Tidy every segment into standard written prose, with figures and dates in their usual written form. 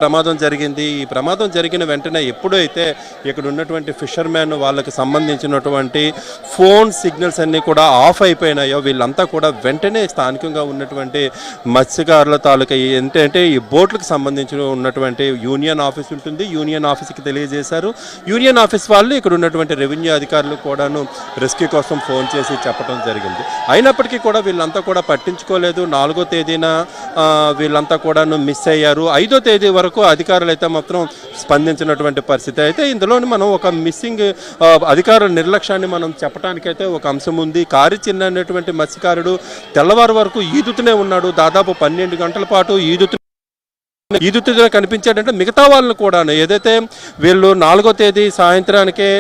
ప్రమాదం జరిగింది. ఈ ప్రమాదం జరిగిన వెంటనే ఎప్పుడైతే ఇక్కడ ఉన్నటువంటి ఫిషర్మెన్ వాళ్ళకి సంబంధించినటువంటి ఫోన్ సిగ్నల్స్ అన్నీ కూడా ఆఫ్ అయిపోయినాయో వీళ్ళంతా కూడా వెంటనే స్థానికంగా ఉన్నటువంటి మత్స్యకారుల తాలూకా ఏంటంటే ఈ బోట్లకు సంబంధించిన ఉన్నటువంటి యూనియన్ ఆఫీస్ ఉంటుంది. యూనియన్ ఆఫీస్కి తెలియజేశారు. యూనియన్ ఆఫీస్ వాళ్ళు ఇక్కడ ఉన్నటువంటి రెవెన్యూ అధికారులు కూడాను రెస్క్యూ కోసం ఫోన్ చేసి చెప్పడం జరిగింది. అయినప్పటికీ కూడా వీళ్ళంతా కూడా పట్టించుకోలేదు. 4వ తేదీన వీళ్ళంతా కూడాను మిస్ అయ్యారు. 5వ తేదీ వరకు అధికారులు అయితే మాత్రం స్పందించినటువంటి పరిస్థితి. అయితే ఇందులోని మనం ఒక మిస్సింగ్ అధికారుల నిర్లక్ష్యాన్ని మనం చెప్పడానికైతే ఒక అంశం ఉంది. కారి చిన్న అనేటువంటి మత్స్యకారుడు తెల్లవారు వరకు ఈదుతూనే ఉన్నాడు. దాదాపు 12 గంటల పాటు ఈదుతూనే కనిపించాడంటే మిగతా వాళ్ళని కూడా ఏదైతే వీళ్ళు 4వ తేదీ సాయంత్రానికే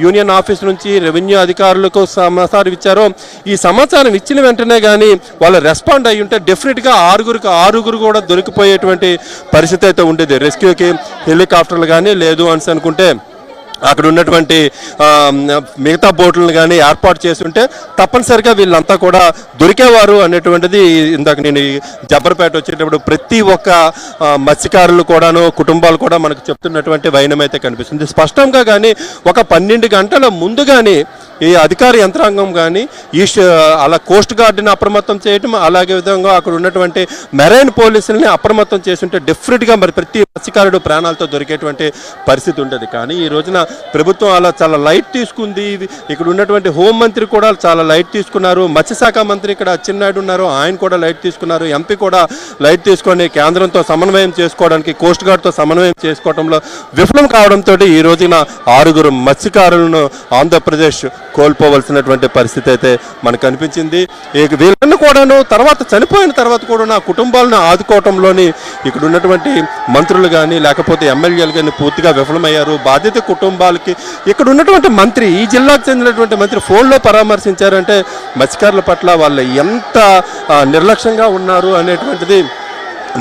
యూనియన్ ఆఫీస్ నుంచి రెవెన్యూ అధికారులకు సమాచారం ఇచ్చారో ఈ సమాచారం ఇచ్చిన వెంటనే కానీ వాళ్ళు రెస్పాండ్ అయ్యి ఉంటే డెఫినెట్గా ఆరుగురు కూడా దొరికిపోయేటువంటి పరిస్థితి అయితే ఉండేది. రెస్క్యూకి హెలికాప్టర్లు కానీ లేదు అని అనుకుంటే అక్కడ ఉన్నటువంటి మిగతా బోట్లను కానీ ఏర్పాటు చేసి ఉంటే తప్పనిసరిగా వీళ్ళంతా కూడా దొరికేవారు అనేటువంటిది ఇందాక నేను జబ్బర్పేట వచ్చేటప్పుడు ప్రతి ఒక్క మత్స్యకారులు కూడాను కుటుంబాలు కూడా మనకు చెప్తున్నటువంటి వైనం అయితే కనిపిస్తుంది స్పష్టంగా. కానీ ఒక 12 గంటల ముందు కానీ ఈ అధికార యంత్రాంగం కానీ అలా కోస్ట్ గార్డుని అప్రమత్తం చేయటం, అలాగే విధంగా అక్కడ ఉన్నటువంటి మెరైన్ పోలీసులని అప్రమత్తం చేస్తుంటే డెఫినెట్గా మరి ప్రతి మత్స్యకారుడు ప్రాణాలతో దొరికేటువంటి పరిస్థితి ఉంటుంది. కానీ ఈ రోజున ప్రభుత్వం అలా చాలా లైట్ తీసుకుంది. ఇక్కడ ఉన్నటువంటి హోంమంత్రి కూడా చాలా లైట్ తీసుకున్నారు. మత్స్యశాఖ మంత్రి ఇక్కడ అచ్చెన్నాయుడు ఉన్నారు, ఆయన కూడా లైట్ తీసుకున్నారు. ఎంపీ కూడా లైట్ తీసుకొని కేంద్రంతో సమన్వయం చేసుకోవడానికి కోస్ట్ గార్డ్తో సమన్వయం చేసుకోవడంలో విఫలం కావడంతో ఈ రోజున 6 మత్స్యకారులను ఆంధ్రప్రదేశ్ కోల్పోవలసినటువంటి పరిస్థితి అయితే మనకు కనిపించింది. వీళ్ళని కూడాను తర్వాత చనిపోయిన తర్వాత కూడా నా కుటుంబాలను ఆదుకోవటంలోని ఇక్కడ ఉన్నటువంటి మంత్రులు కానీ లేకపోతే ఎమ్మెల్యేలు కానీ పూర్తిగా విఫలమయ్యారు. బాధిత కుటుంబాలకి ఇక్కడ ఉన్నటువంటి మంత్రి, ఈ జిల్లాకు చెందినటువంటి మంత్రి ఫోన్లో పరామర్శించారంటే మత్స్యకారుల పట్ల వాళ్ళు ఎంత నిర్లక్ష్యంగా ఉన్నారు అనేటువంటిది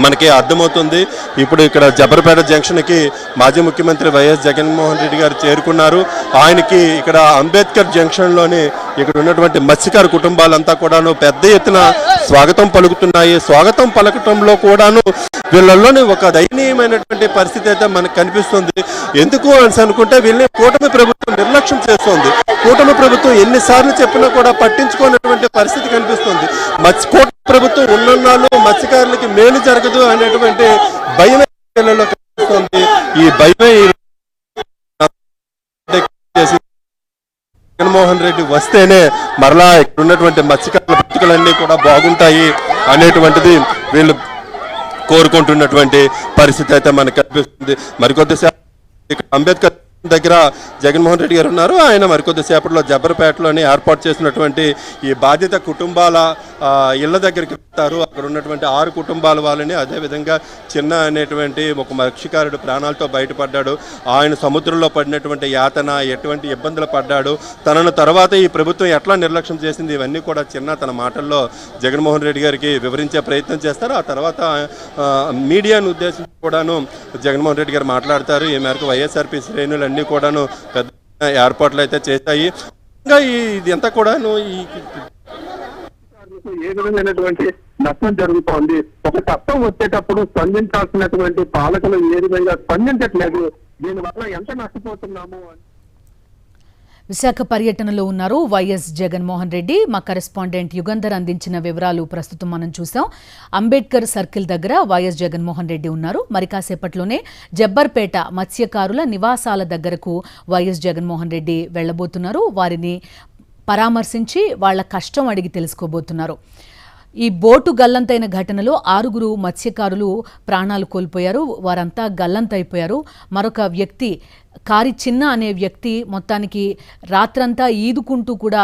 మనకి అర్థమవుతుంది. ఇప్పుడు ఇక్కడ జబ్బర్పేట జంక్షన్కి మాజీ ముఖ్యమంత్రి వైఎస్ జగన్మోహన్ రెడ్డి గారు చేరుకున్నారు. ఆయనకి ఇక్కడ అంబేద్కర్ జంక్షన్లోని ఇక్కడ ఉన్నటువంటి మత్స్యకారు కుటుంబాలంతా కూడాను పెద్ద ఎత్తున స్వాగతం పలుకుతున్నాయి. స్వాగతం పలకటంలో కూడాను వీళ్ళల్లోని ఒక దయనీయమైనటువంటి పరిస్థితి అయితే మనకు కనిపిస్తుంది. ఎందుకు అని అనుకుంటే వీళ్ళని కూటమి ప్రభుత్వం నిర్లక్ష్యం చేస్తోంది. కూటమి ప్రభుత్వం ఎన్నిసార్లు చెప్పినా కూడా పట్టించుకున్నటువంటి పరిస్థితి కనిపిస్తుంది. కూటమి ప్రభుత్వం ఉన్నన్నాళ్ళు మత్స్యకారులకి మేలు జరగదు అనేటువంటి భయమే కనిపిస్తుంది. ఈ భయమే జగన్మోహన్ రెడ్డి వస్తేనే మరలా ఇక్కడ ఉన్నటువంటి మత్స్యకారుల బ్రతుకులన్నీ కూడా బాగుంటాయి అనేటువంటిది వీళ్ళు కోరుకుంటున్నటువంటి పరిస్థితి అయితే మనకు కనిపిస్తుంది. మరికొద్దిసేపు ఇక్కడ అంబేద్కర్ దగ్గర జగన్మోహన్ రెడ్డి గారు ఉన్నారు. ఆయన మరికొద్దిసేపట్లో జబ్బర్పేటలోని ఏర్పాటు చేసినటువంటి ఈ బాధిత కుటుంబాల ఇళ్ల దగ్గరికి వెళ్తారు. అక్కడ ఉన్నటువంటి 6 కుటుంబాల వాళ్ళని, అదేవిధంగా చిన్న అనేటువంటి ఒక మత్స్యకారుడు ప్రాణాలతో బయటపడ్డాడు. ఆయన సముద్రంలో పడినటువంటి యాతన, ఎటువంటి ఇబ్బందులు పడ్డాడు, తనను తర్వాత ఈ ప్రభుత్వం ఎట్లా నిర్లక్ష్యం చేసింది, ఇవన్నీ కూడా చిన్న తన మాటల్లో జగన్మోహన్ రెడ్డి గారికి వివరించే ప్రయత్నం చేస్తారు. ఆ తర్వాత మీడియాను ఉద్దేశించి కూడాను జగన్మోహన్ రెడ్డి గారు మాట్లాడతారు. ఈ మేరకు వైఎస్ఆర్పీ శ్రేణులన్నీ కూడాను పెద్ద ఏర్పాట్లు అయితే చేశాయి. ఇది అంతా కూడాను ఏ విధమైనటువంటి నష్టం జరుగుతోంది, ఒక చట్టం వచ్చేటప్పుడు స్పందించాల్సినటువంటి పాలకులు ఏ విధంగా స్పందించట్లేదు, దీనివల్ల ఎంత నష్టపోతున్నాము. విశాఖ పర్యటనలో ఉన్నారు వైఎస్ జగన్మోహన్ రెడ్డి. మా కరెస్పాండెంట్ యుగంధర్ అందించిన వివరాలు ప్రస్తుతం మనం చూసాం. అంబేద్కర్ సర్కిల్ దగ్గర వైఎస్ జగన్మోహన్ రెడ్డి ఉన్నారు. మరి కాసేపట్లోనే జబ్బర్పేట మత్స్యకారుల నివాసాల దగ్గరకు వైఎస్ జగన్మోహన్ రెడ్డి వెళ్లబోతున్నారు. వారిని పరామర్శించి వాళ్ల కష్టం అడిగి తెలుసుకోబోతున్నారు. ఈ బోటు గల్లంతైన ఘటనలో 6 మత్స్యకారులు ప్రాణాలు కోల్పోయారు. వారంతా గల్లంతైపోయారు. మరొక వ్యక్తి కారి చిన్న అనే వ్యక్తి మొత్తానికి రాత్రంతా ఈదుకుంటూ కూడా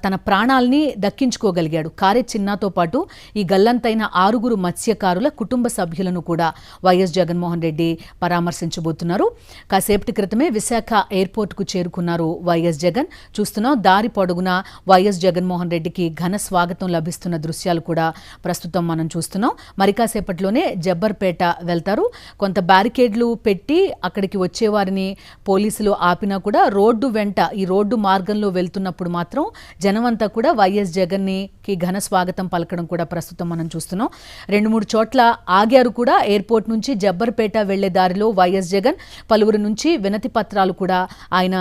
తన ప్రాణాల్ని దక్కించుకోగలిగాడు. కారి చిన్నతో పాటు ఈ గల్లంతైన 6 మత్స్యకారుల కుటుంబ సభ్యులను కూడా వైఎస్ జగన్మోహన్ రెడ్డి పరామర్శించబోతున్నారు. కాసేపటి క్రితమే విశాఖ ఎయిర్పోర్ట్కు చేరుకున్నారు వైఎస్ జగన్. చూస్తున్నాం దారి పొడుగునా వైఎస్ జగన్మోహన్ రెడ్డికి ఘన స్వాగతం లభిస్తున్న దృశ్యాలు కూడా ప్రస్తుతం మనం చూస్తున్నాం. మరి కాసేపట్లోనే జబ్బర్పేట వెళ్తారు. కొంత బ్యారికేడ్లు పెట్టి అక్కడికి వచ్చేవారిని పోలీసులు ఆపినా కూడా రోడ్డు వెంట ఈ రోడ్డు మార్గంలో వెళ్తున్నప్పుడు మాత్రం జనమంతా కూడా వైఎస్ జగన్కి ఘన స్వాగతం పలకడం కూడా ప్రస్తుతం మనం చూస్తున్నాం. 2-3 చోట్ల ఆగారు కూడా. ఎయిర్పోర్ట్ నుంచి జబ్బర్పేట వెళ్లే దారిలో వైఎస్ జగన్ పలువురు నుంచి వినతి పత్రాలు కూడా ఆయన